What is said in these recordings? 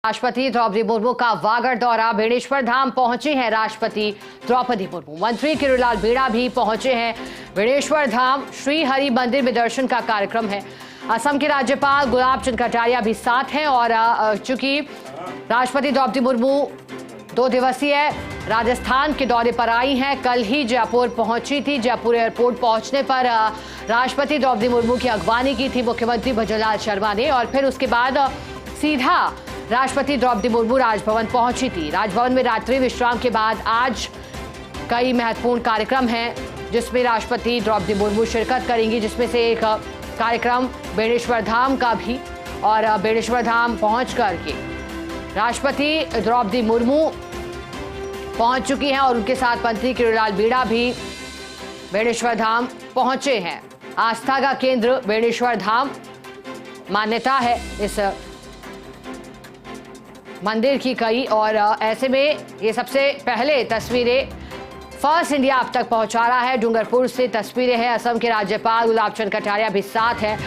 राष्ट्रपति द्रौपदी मुर्मू का वागड़ दौरा। बेणेश्वर धाम पहुंची हैं राष्ट्रपति द्रौपदी मुर्मू। मंत्री किरोड़ीलाल मीणा भी पहुंचे हैं बेणेश्वर धाम। श्री हरि मंदिर में दर्शन का कार्यक्रम है। असम के राज्यपाल गुलाब चंद कटारिया भी साथ हैं। और चूंकि राष्ट्रपति द्रौपदी मुर्मू 2 दिवसीय राजस्थान के दौरे पर आई हैं, कल ही जयपुर पहुंची थी। जयपुर एयरपोर्ट पहुंचने पर राष्ट्रपति द्रौपदी मुर्मू की अगवानी की थी मुख्यमंत्री भजनलाल शर्मा ने, और फिर उसके बाद सीधा राष्ट्रपति द्रौपदी मुर्मू राजभवन पहुंची थी। राजभवन में रात्रि विश्राम के बाद आज कई महत्वपूर्ण कार्यक्रम हैं जिसमें राष्ट्रपति द्रौपदी मुर्मू शिरकत करेंगी, जिसमें से एक कार्यक्रम बेणेश्वर धाम का भी। और बेणेश्वर धाम पहुंच करके राष्ट्रपति द्रौपदी मुर्मू पहुंच चुकी हैं और उनके साथ मंत्री किरोड़ीलाल मीणा भी बेणेश्वर धाम पहुंचे हैं। आस्था का केंद्र बेणेश्वर धाम मान्यता है इस मंदिर की कई, और ऐसे में ये सबसे पहले तस्वीरें फर्स्ट इंडिया अब तक पहुंचा रहा है। डूंगरपुर से तस्वीरें हैं। असम के राज्यपाल गुलाब चंद कटारिया भी साथ हैं।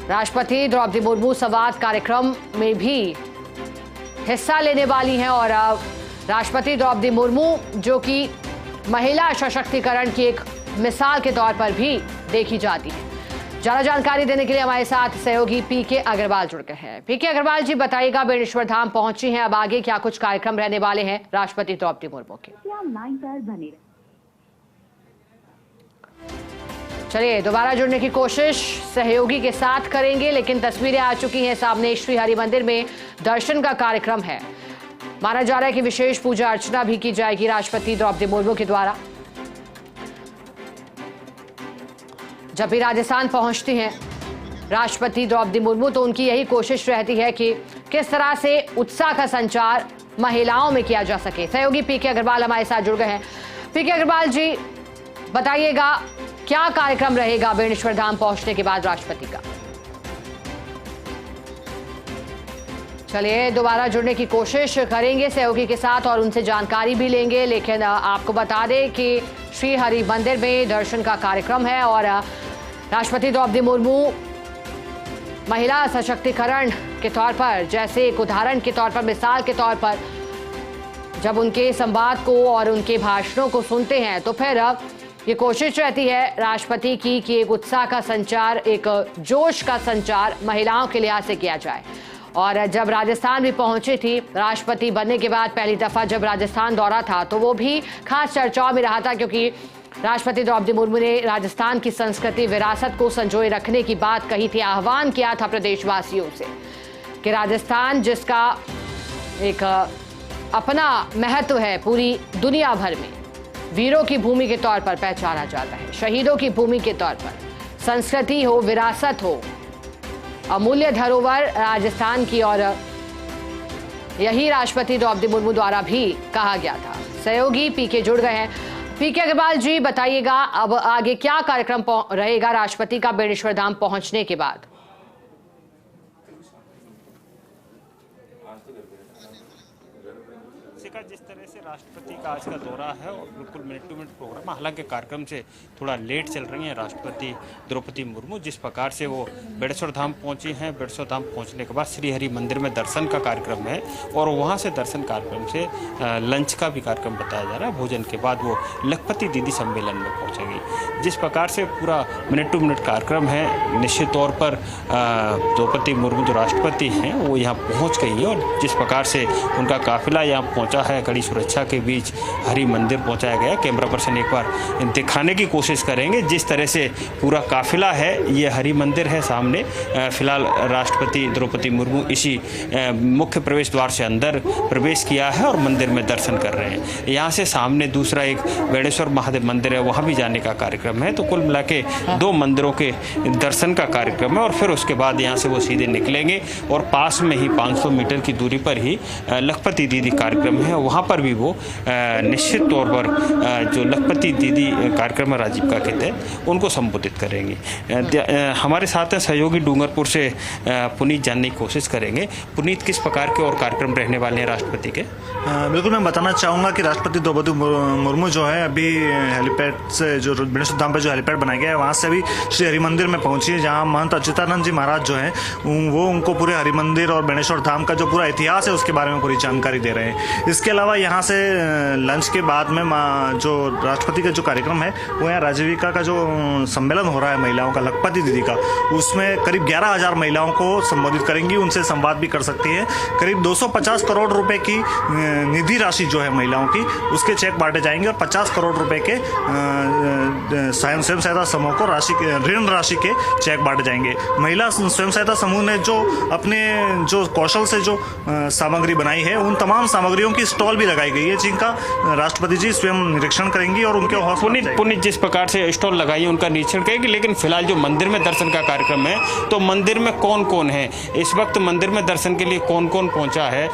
राष्ट्रपति द्रौपदी मुर्मू संवाद कार्यक्रम में भी हिस्सा लेने वाली हैं। और राष्ट्रपति द्रौपदी मुर्मू जो कि महिला सशक्तिकरण की एक मिसाल के तौर पर भी देखी जाती है। ज्यादा जानकारी देने के लिए हमारे साथ सहयोगी पीके अग्रवाल जुड़ गए हैं। पीके अग्रवाल जी, बताइएगा, बेणेश्वर धाम पहुंची हैं, अब आगे क्या कुछ कार्यक्रम रहने वाले हैं राष्ट्रपति द्रौपदी मुर्मू के? चलिए दोबारा जुड़ने की कोशिश सहयोगी के साथ करेंगे, लेकिन तस्वीरें आ चुकी हैं सामने। श्री हरि मंदिर में दर्शन का कार्यक्रम है। माना जा रहा है कि विशेष पूजा अर्चना भी की जाएगी राष्ट्रपति द्रौपदी मुर्मू के द्वारा। जब भी राजस्थान पहुंचती हैं राष्ट्रपति द्रौपदी मुर्मू तो उनकी यही कोशिश रहती है कि किस तरह से उत्साह का संचार महिलाओं में किया जा सके। सहयोगी पीके अग्रवाल हमारे साथ जुड़ गए हैं। पीके अग्रवाल जी, बताइएगा क्या कार्यक्रम रहेगा बेणेश्वर धाम पहुंचने के बाद राष्ट्रपति का? चलिए दोबारा जुड़ने की कोशिश करेंगे सहयोगी के साथ और उनसे जानकारी भी लेंगे, लेकिन आपको बता दें कि श्री हरि मंदिर में दर्शन का कार्यक्रम है और राष्ट्रपति द्रौपदी मुर्मू महिला सशक्तिकरण के तौर पर, जैसे एक उदाहरण के तौर पर, मिसाल के तौर पर जब उनके संवाद को और उनके भाषणों को सुनते हैं तो फिर ये कोशिश रहती है राष्ट्रपति की कि एक उत्साह का संचार, एक जोश का संचार महिलाओं के लिहाज से किया जाए। और जब राजस्थान भी पहुंची थी राष्ट्रपति बनने के बाद, पहली दफा जब राजस्थान दौरा था तो वो भी खास चर्चाओं में रहा था, क्योंकि राष्ट्रपति द्रौपदी मुर्मू ने राजस्थान की संस्कृति विरासत को संजोए रखने की बात कही थी। आह्वान किया था प्रदेशवासियों से कि राजस्थान जिसका एक अपना महत्व है पूरी दुनिया भर में, वीरों की भूमि के तौर पर पहचाना जाता है, शहीदों की भूमि के तौर पर, संस्कृति हो, विरासत हो, अमूल्य धरोहर राजस्थान की, और यही राष्ट्रपति द्रौपदी मुर्मू द्वारा भी कहा गया था। सहयोगी पीके जुड़ गए हैं। पीके अग्रवाल जी, बताइएगा अब आगे क्या कार्यक्रम रहेगा राष्ट्रपति का बेणेश्वर धाम पहुंचने के बाद? जिस तरह से राष्ट्रपति का आज का दौरा है और बिल्कुल मिनट टू मिनट प्रोग्राम, हालांकि कार्यक्रम से थोड़ा लेट चल रही हैं राष्ट्रपति द्रौपदी मुर्मू। जिस प्रकार से वो बेणेश्वर धाम पहुंची हैं, बेणेश्वर धाम पहुंचने के बाद श्री हरि मंदिर में दर्शन का कार्यक्रम है और वहां से दर्शन कार्यक्रम से लंच का भी कार्यक्रम बताया जा रहा है। भोजन के बाद वो लखपति दीदी सम्मेलन में पहुँचेगी। जिस प्रकार से पूरा मिनट टू मिनट कार्यक्रम है, निश्चित तौर पर द्रौपदी मुर्मू जो राष्ट्रपति हैं वो यहाँ पहुँच गई है और जिस प्रकार से उनका काफिला यहाँ पहुँचा है, कड़ी सुरक्षा के बीच हरि मंदिर पहुंचाया गया। कैमरा पर्सन एक बार दिखाने की कोशिश करेंगे जिस तरह से पूरा काफिला है। ये हरि मंदिर है सामने। फिलहाल राष्ट्रपति द्रौपदी मुर्मू इसी मुख्य प्रवेश द्वार से अंदर प्रवेश किया है और मंदिर में दर्शन कर रहे हैं। यहाँ से सामने दूसरा एक बेणेश्वर महादेव मंदिर है, वहाँ भी जाने का कार्यक्रम है। तो कुल मिला के 2 मंदिरों के दर्शन का कार्यक्रम है और फिर उसके बाद यहाँ से वो सीधे निकलेंगे और पास में ही 500 मीटर की दूरी पर ही लखपति लखपति दीदी कार्यक्रम है वहाँ पर भी वो निश्चित तौर पर जो लखपति दीदी कार्यक्रम है राजीविका के तहत उनको संबोधित करेंगे। हमारे साथ हैं सहयोगी डूंगरपुर से पुनीत जानने की कोशिश करेंगे। पुनीत, किस प्रकार के और कार्यक्रम रहने वाले हैं राष्ट्रपति के? बिल्कुल, मैं बताना चाहूँगा कि राष्ट्रपति द्रौपदी मुर्मू जो है अभी हेलीपैड से जो बेणेश्वर धाम पर जो हेलीपैड बनाया गया है वहाँ से अभी श्री हरि मंदिर में पहुँची है, जहाँ महंत अच्युतानंद जी महाराज जो हैं वो उनको पूरे हरि मंदिर और बेणेश्वर धाम का जो पूरा इतिहास है उसके बारे में पूरी जानकारी दे रहे हैं। इसके अलावा यहाँ से लंच के बाद में जो राष्ट्रपति का जो कार्यक्रम है वो यहाँ राजीविका का जो सम्मेलन हो रहा है महिलाओं का, लखपति दीदी का, उसमें करीब 11,000 महिलाओं को संबोधित करेंगी, उनसे संवाद भी कर सकती है। करीब 250 करोड़ रुपए की निधि राशि जो है महिलाओं की उसके चेक बांटे जाएंगे और 50 करोड़ रुपए के स्वयं सहायता समूह को ऋण राशि के चेक बांटे जाएंगे। महिला स्वयं सहायता समूह ने जो अपने जो कौशल से जो सामग्री बनाई है उन तमाम सामग्रियों की स्टॉल भी लगाई गई है, जिनका राष्ट्रपति जी स्वयं निरीक्षण करेंगी और उनके पुनीत जिस प्रकार से स्टॉल लगाई है उनका निरीक्षण करेंगे। लेकिन फिलहाल जो मंदिर में दर्शन का कार्यक्रम है तो मंदिर में कौन कौन है इस वक्त, मंदिर में दर्शन के लिए कौन कौन पहुंचा है,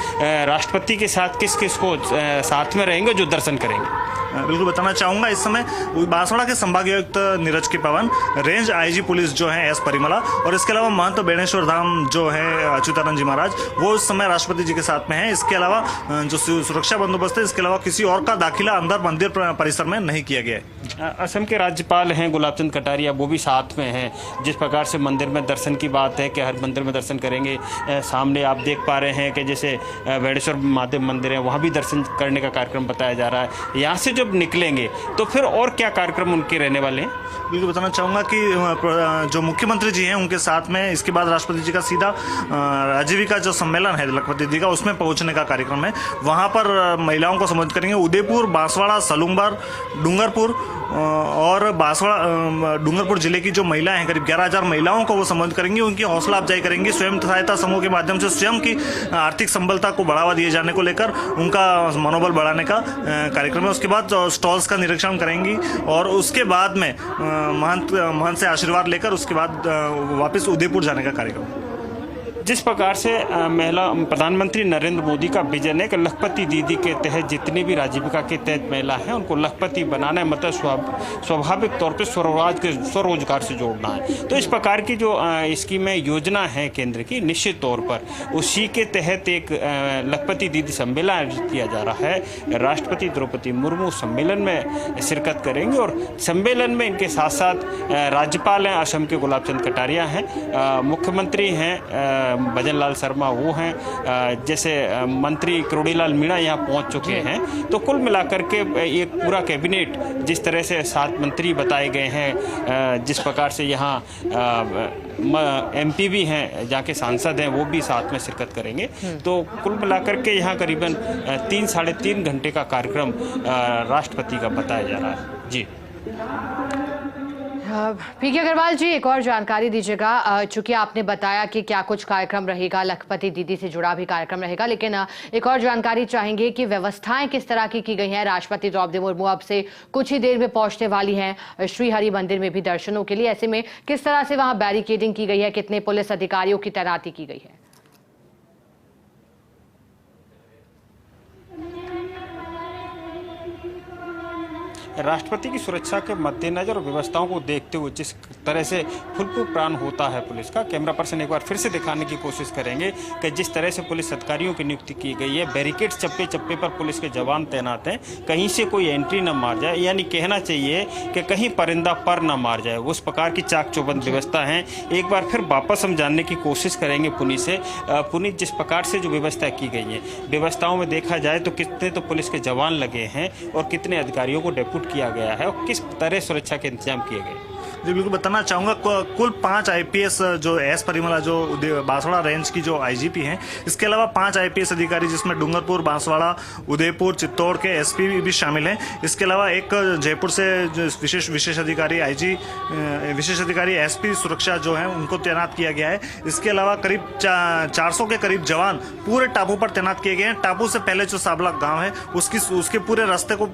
राष्ट्रपति के साथ किस किस को साथ में रहेंगे जो दर्शन करेंगे? बिल्कुल बताना चाहूँगा, इस समय बांसवाड़ा के संभागायुक्त नीरज के पवन, रेंज आईजी पुलिस जो है एस परिमला और इसके अलावा महंत बेणेश्वर धाम जो है अच्युतानंद जी महाराज वो उस समय राष्ट्रपति जी के साथ में है। इसके अलावा जो सुरक्षा बंदोबस्त है इसके अलावा किसी और का दाखिला अंदर मंदिर परिसर में नहीं किया गया है। असम के राज्यपाल हैं गुलाबचंद कटारिया, वो भी साथ में हैं। जिस प्रकार से मंदिर में दर्शन की बात है कि हर मंदिर में दर्शन करेंगे, सामने आप देख पा रहे हैं कि जैसे बेणेश्वर महादेव मंदिर है वहाँ भी दर्शन करने का कार्यक्रम बताया जा रहा है। यहाँ से जब निकलेंगे तो फिर और क्या कार्यक्रम उनके रहने वाले हैं? बिल्कुल बताना चाहूँगा कि जो मुख्यमंत्री जी हैं उनके साथ में इसके बाद राष्ट्रपति जी का सीधा राजीविका जो सम्मेलन है लखपति जी का उसमें पहुँचने का कार्यक्रम है। वहाँ पर महिलाओं को संबोधित करेंगे। उदयपुर, बांसवाड़ा, सलूमबार, डूंगरपुर और बांसवाड़ा डूंगरपुर जिले की जो महिलाएं हैं करीब 11,000 महिलाओं को वो संबोधित करेंगी, उनकी हौसला अफजाई करेंगी। स्वयं सहायता समूह के माध्यम से स्वयं की आर्थिक संबलता को बढ़ावा दिए जाने को लेकर उनका मनोबल बढ़ाने का कार्यक्रम है। उसके बाद स्टॉल्स का निरीक्षण करेंगी और उसके बाद में महंत से आशीर्वाद लेकर उसके बाद वापस उदयपुर जाने का कार्यक्रम। जिस प्रकार से महिला प्रधानमंत्री नरेंद्र मोदी का विजन है कि लखपति दीदी के तहत जितनी भी राजीविका के तहत महिला हैं उनको लखपति बनाना है, मतलब स्वाभाविक तौर पे स्वरोजगार से जोड़ना है। तो इस प्रकार की जो स्कीमें योजना है केंद्र की, निश्चित तौर पर उसी के तहत एक लखपति दीदी सम्मेलन आयोजित किया जा रहा है। राष्ट्रपति द्रौपदी मुर्मू सम्मेलन में शिरकत करेंगे और सम्मेलन में इनके साथ साथ राज्यपाल हैं असम के गुलाबचंद कटारिया हैं, मुख्यमंत्री हैं भजन लाल शर्मा वो हैं, जैसे मंत्री करोड़ीलाल मीणा यहाँ पहुँच चुके हैं। तो कुल मिलाकर के एक पूरा कैबिनेट जिस तरह से 7 मंत्री बताए गए हैं, जिस प्रकार से यहाँ MP भी हैं, जहाँ के सांसद हैं वो भी साथ में शिरकत करेंगे। तो कुल मिलाकर के यहाँ करीबन 3-3.5 घंटे का कार्यक्रम राष्ट्रपति का बताया जा रहा है। जी पीके अग्रवाल जी, एक और जानकारी दीजिएगा। चूंकि आपने बताया कि क्या कुछ कार्यक्रम रहेगा, लखपति दीदी से जुड़ा भी कार्यक्रम रहेगा, लेकिन एक और जानकारी चाहेंगे कि व्यवस्थाएं किस तरह की गई हैं। राष्ट्रपति द्रौपदी मुर्मू अब से कुछ ही देर में पहुंचने वाली हैं श्री हरि मंदिर में भी दर्शनों के लिए। ऐसे में किस तरह से वहां बैरिकेडिंग की गई है, कितने पुलिस अधिकारियों की तैनाती की गई है? राष्ट्रपति की सुरक्षा के मद्देनजर और व्यवस्थाओं को देखते हुए जिस तरह से फुलप्रूफ प्लान होता है पुलिस का, कैमरा पर्सन एक बार फिर से दिखाने की कोशिश करेंगे कि जिस तरह से पुलिस अधिकारियों की नियुक्ति की गई है, बैरिकेड्स चप्पे चप्पे पर पुलिस के जवान तैनात हैं, कहीं से कोई एंट्री न मार जाए, यानी कहना चाहिए कि कहीं परिंदा पर न मार जाए, उस प्रकार की चाक चौबंद व्यवस्था है। एक बार फिर वापस हम जानने की कोशिश करेंगे पुनीत से। पुनीत, जिस प्रकार से जो व्यवस्था की गई है, व्यवस्थाओं में देखा जाए तो कितने तो पुलिस के जवान लगे हैं और कितने अधिकारियों को डेप्यूट किया गया है और किस तरह सुरक्षा के इंतजाम किए गए? जी बिल्कुल बताना चाहूँगा, कुल 5 IPS जो एस परिमला जो बांसवाड़ा रेंज की जो IGP हैं, इसके अलावा 5 IPS अधिकारी जिसमें डूंगरपुर, बांसवाड़ा, उदयपुर, चित्तौड़ के SP भी शामिल हैं। इसके अलावा एक जयपुर से विशेष अधिकारी विशेष अधिकारी SP सुरक्षा जो है उनको तैनात किया गया है। इसके अलावा करीब 400 के करीब जवान पूरे टापू पर तैनात किए गए हैं। टापू से पहले जो साबला गाँव है उसके पूरे रास्ते को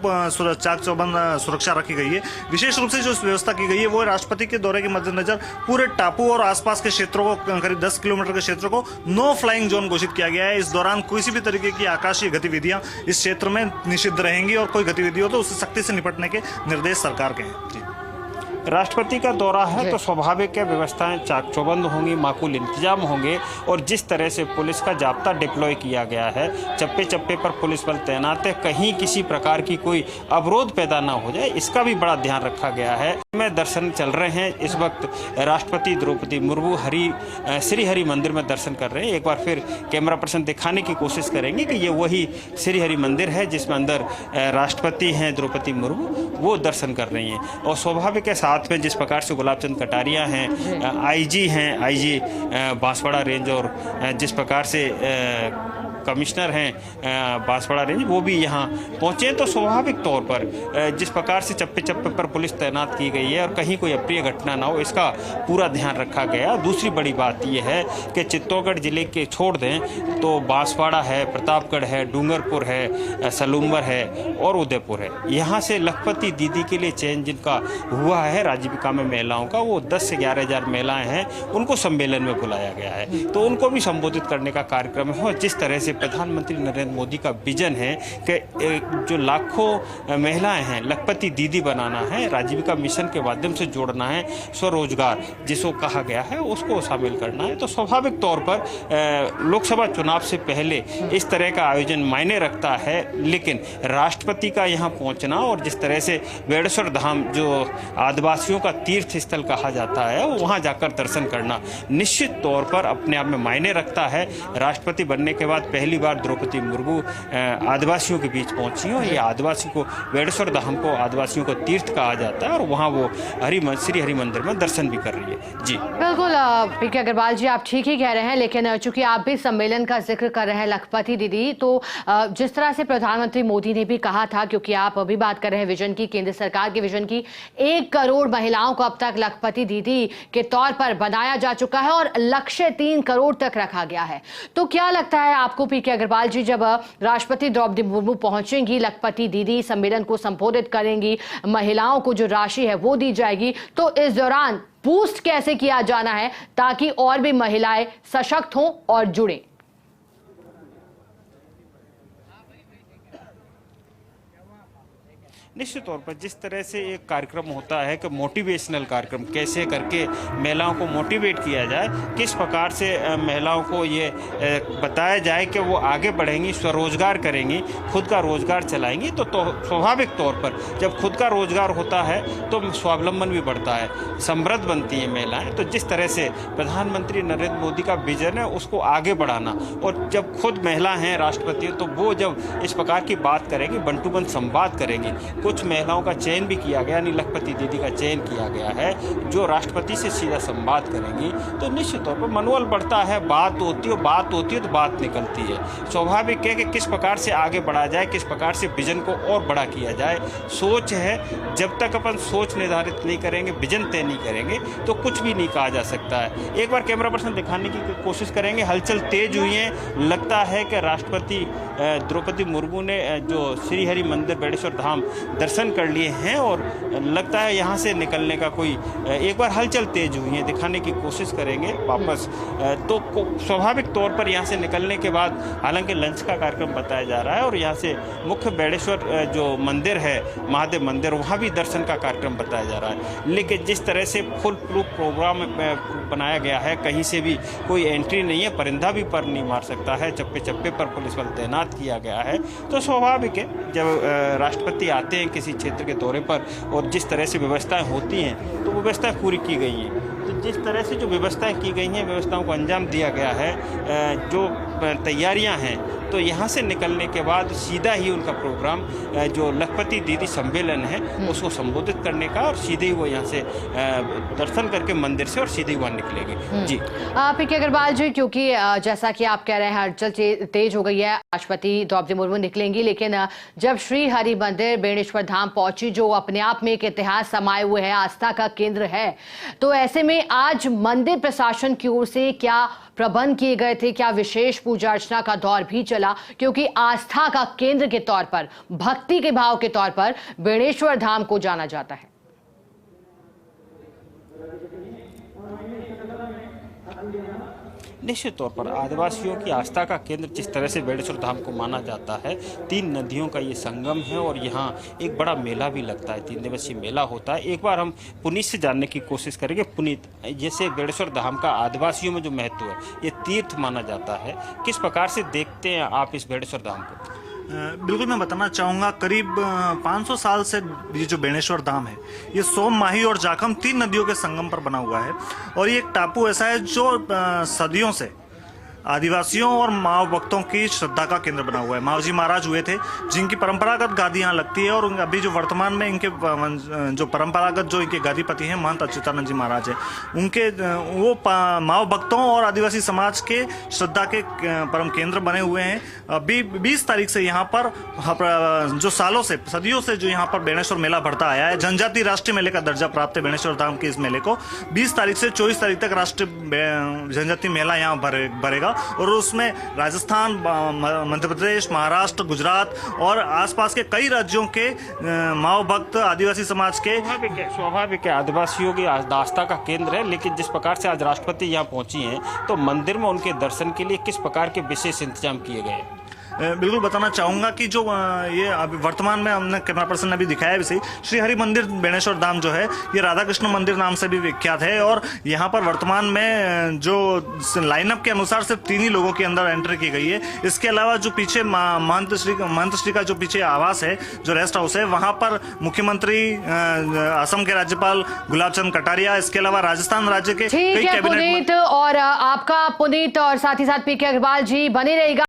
चाक चौबंद सुरक्षा रखी गई है। विशेष रूप से जो व्यवस्था की गई है वो राष्ट्रपति के दौरे के मद्देनजर पूरे टापू और आसपास के क्षेत्रों को, करीब 10 किलोमीटर के क्षेत्र को नो फ्लाइंग जोन घोषित किया गया है। इस दौरान किसी भी तरीके की आकाशीय गतिविधियां इस क्षेत्र में निषिद्ध रहेंगी और कोई गतिविधि हो तो उससे सख्ती से निपटने के निर्देश सरकार के हैं। जी। राष्ट्रपति का दौरा है तो स्वाभाविक है व्यवस्थाएं चाक चौबंद होंगी, माकूल इंतजाम होंगे और जिस तरह से पुलिस का जाब्ता डिप्लॉय किया गया है, चप्पे चप्पे पर पुलिस बल तैनात है, कहीं किसी प्रकार की कोई अवरोध पैदा ना हो जाए, इसका भी बड़ा ध्यान रखा गया है। में दर्शन चल रहे हैं इस वक्त। राष्ट्रपति द्रौपदी मुर्मू श्री हरि मंदिर में दर्शन कर रहे हैं। एक बार फिर कैमरा पर्सन दिखाने की कोशिश करेंगे कि ये वही श्री हरि मंदिर है जिसमें अंदर राष्ट्रपति हैं द्रौपदी मुर्मू, वो दर्शन कर रही हैं। और स्वाभाविक है साथ में जिस प्रकार से गुलाब चंद कटारिया हैं, आईजी बांसवाड़ा रेंज, और जिस प्रकार से कमिश्नर हैं बांसवाड़ा रेंज, वो भी यहाँ पहुँचे हैं। तो स्वाभाविक तौर पर जिस प्रकार से चप्पे चप्पे पर पुलिस तैनात की गई है और कहीं कोई अप्रिय घटना ना हो, इसका पूरा ध्यान रखा गया। दूसरी बड़ी बात यह है कि चित्तौड़गढ़ जिले के छोड़ दें तो बांसवाड़ा है, प्रतापगढ़ है, डूंगरपुर है, सलूम्बर है और उदयपुर है। यहाँ से लखपति दीदी के लिए चयन जिनका हुआ है राजीविका में महिलाओं का, वो 10 से 11 हज़ार महिलाएँ हैं, उनको सम्मेलन में बुलाया गया है। तो उनको भी संबोधित करने का कार्यक्रम है। जिस तरह से प्रधानमंत्री नरेंद्र मोदी का विजन है कि जो लाखों महिलाएं हैं लखपति दीदी बनाना है, राजीविका मिशन के माध्यम से जोड़ना है, स्वरोजगार जिसको कहा गया है उसको शामिल करना है। तो स्वाभाविक तौर पर लोकसभा चुनाव से पहले इस तरह का आयोजन मायने रखता है, लेकिन राष्ट्रपति का यहाँ पहुँचना और जिस तरह से बेड़ेश्वर धाम जो आदिवासियों का तीर्थ स्थल कहा जाता है, वहाँ जाकर दर्शन करना निश्चित तौर पर अपने आप में मायने रखता है। राष्ट्रपति बनने के बाद पहली बार द्रौपदी मुर्मू आदिवासियों के बीच पहुंची हैं। ये आदिवासी को बेड़ेश्वर धाम को आदिवासियों को तीर्थ कहा जाता है और वहाँ वो श्री हरि मंदिर में दर्शन भी कर रही है। जी बिल्कुल पीके अग्रवाल जी, आप ठीक ही कह रहे हैं, लेकिन चूंकि आप भी सम्मेलन का जिक्र कर रहे हैं लखपति दीदी, तो जिस तरह से प्रधानमंत्री मोदी ने भी कहा था, क्योंकि आप अभी बात कर रहे हैं विजन की, केंद्र सरकार के विजन की, 1 करोड़ महिलाओं को अब तक लखपति दीदी के तौर पर बनाया जा चुका है और लक्ष्य 3 करोड़ तक रखा गया है। तो क्या लगता है आपको पीके अग्रवाल जी, जब राष्ट्रपति द्रौपदी मुर्मू पहुंचेंगी, लखपति दीदी सम्मेलन को संबोधित करेंगी, महिलाओं को जो राशि है वो दी जाएगी, तो इस दौरान बूस्ट कैसे किया जाना है ताकि और भी महिलाएं सशक्त हों और जुड़ें? निश्चित तौर पर जिस तरह से एक कार्यक्रम होता है कि मोटिवेशनल कार्यक्रम, कैसे करके महिलाओं को मोटिवेट किया जाए, किस प्रकार से महिलाओं को ये बताया जाए कि वो आगे बढ़ेंगी, स्वरोजगार करेंगी, खुद का रोजगार चलाएंगी, तो स्वाभाविक तौर पर जब खुद का रोजगार होता है तो स्वावलंबन भी बढ़ता है, समृद्ध बनती हैं महिलाएं। तो जिस तरह से प्रधानमंत्री नरेंद्र मोदी का विजन है उसको आगे बढ़ाना, और जब खुद महिला हैं राष्ट्रपति तो वो जब इस प्रकार की बात करेंगी, बंटूबंद संवाद करेंगी। कुछ महिलाओं का चयन भी किया गया, यानी लखपति दीदी का चयन किया गया है जो राष्ट्रपति से सीधा संवाद करेंगी। तो निश्चित तौर पर मनोबल बढ़ता है, बात होती है तो बात निकलती है। स्वाभाविक है कि किस प्रकार से आगे बढ़ा जाए, किस प्रकार से विजन को और बड़ा किया जाए। सोच है, जब तक अपन सोच निर्धारित नहीं करेंगे, विजन तय नहीं करेंगे तो कुछ भी नहीं कहा जा सकता है। एक बार कैमरा पर्सन दिखाने की कोशिश करेंगे, हलचल तेज हुई है। लगता है कि राष्ट्रपति द्रौपदी मुर्मू ने जो श्री हरि मंदिर बेड़ेश्वर धाम दर्शन कर लिए हैं और लगता है यहाँ से निकलने का कोई एक बार हलचल तेज हुई है, दिखाने की कोशिश करेंगे वापस। तो स्वाभाविक तौर पर यहाँ से निकलने के बाद हालांकि लंच का कार्यक्रम बताया जा रहा है और यहाँ से मुख्य बेड़ेश्वर जो मंदिर है महादेव मंदिर, वहाँ भी दर्शन का कार्यक्रम बताया जा रहा है। लेकिन जिस तरह से फुल प्रूफ प्रोग्राम बनाया गया है, कहीं से भी कोई एंट्री नहीं है, परिंदा भी पर नहीं मार सकता है, चप्पे चप्पे पर पुलिस बल तैनात किया गया है। तो स्वाभाविक है जब राष्ट्रपति आते हैं किसी क्षेत्र के दौरे पर और जिस तरह से व्यवस्थाएं होती हैं तो व्यवस्थाएं पूरी की गई हैं। तो जिस तरह से जो व्यवस्थाएं की गई हैं, व्यवस्थाओं को अंजाम दिया गया है, जो तैयारियां हैं, तो यहाँ से निकलने के बाद सीधा ही उनका प्रोग्राम जो लखपति दीदी सम्मेलन है उसको संबोधित करने का, और सीधे ही वो यहाँ से दर्शन करके मंदिर से और सीधे ही वहाँ निकलेगी। जी पीके अग्रवाल जी, क्योंकि जैसा कि आप कह रहे हैं हलचल तेज हो गई है, राष्ट्रपति द्रौपदी मुर्मू निकलेंगी, लेकिन जब श्री हरि मंदिर बेड़ेश्वर धाम पहुंची, जो अपने आप में एक इतिहास समाये हुए है, आस्था का केंद्र है, तो ऐसे में आज मंदिर प्रशासन की ओर से क्या प्रबंध किए गए थे? क्या विशेष पूजा अर्चना का दौर भी चला? क्योंकि आस्था का केंद्र के तौर पर, भक्ति के भाव के तौर पर बेड़ेश्वर धाम को जाना जाता है। निश्चित तौर पर आदिवासियों की आस्था का केंद्र जिस तरह से बेड़ेश्वर धाम को माना जाता है, 3 नदियों का ये संगम है और यहाँ एक बड़ा मेला भी लगता है, 3 दिवसीय मेला होता है। एक बार हम पुनीत से जानने की कोशिश करेंगे। पुनीत, जैसे बेड़ेश्वर धाम का आदिवासियों में जो महत्व है, ये तीर्थ माना जाता है, किस प्रकार से देखते हैं आप इस बेड़ेश्वर धाम को? बिल्कुल, मैं बताना चाहूँगा करीब 500 साल से ये जो बेणेश्वर धाम है, ये सोम, माही और जाखम 3 नदियों के संगम पर बना हुआ है। और ये एक टापू ऐसा है जो सदियों से आदिवासियों और माओ भक्तों की श्रद्धा का केंद्र बना हुआ है। माओ जी महाराज हुए थे जिनकी परंपरागत गादी यहाँ लगती है, और अभी जो वर्तमान में इनके जो परंपरागत जो इनके गादीपति हैं महंत अच्युतानंद जी महाराज है, उनके वो माओ भक्तों और आदिवासी समाज के श्रद्धा के परम केंद्र बने हुए हैं। अभी 20 तारीख से यहाँ पर जो सालों से, सदियों से जो यहाँ पर बेणेश्वर मेला बढ़ता आया है, जनजातीय राष्ट्रीय मेले का दर्जा प्राप्त है बेणेश्वर धाम के इस मेले को। 20 तारीख से 24 तारीख तक राष्ट्रीय जनजातीय मेला यहाँ भरेगा, और उसमें राजस्थान, मध्य प्रदेश, महाराष्ट्र, गुजरात और आसपास के कई राज्यों के माओ भक्त आदिवासी समाज के। स्वाभाविक है, आदिवासियों की आस्था का केंद्र है, लेकिन जिस प्रकार से आज राष्ट्रपति यहाँ पहुंची हैं, तो मंदिर में उनके दर्शन के लिए किस प्रकार के विशेष इंतजाम किए गए? बिल्कुल बताना चाहूँगा कि जो ये अभी वर्तमान में हमने कैमरा पर्सन ने भी दिखाया भी सही, श्री हरि मंदिर बेणेश्वर धाम जो है ये राधा कृष्ण मंदिर नाम से भी विख्यात है, और यहाँ पर वर्तमान में जो लाइनअप के अनुसार सिर्फ 3 ही लोगों के अंदर एंट्री की गई है। इसके अलावा जो पीछे महंत श्री का जो पीछे आवास है, जो रेस्ट हाउस है, वहाँ पर मुख्यमंत्री, असम के राज्यपाल गुलाब चंद कटारिया, इसके अलावा राजस्थान राज्य के कई कैबिनेट। और आपका पुनीत और साथ ही साथ पीके अग्रवाल जी बने रहेगा।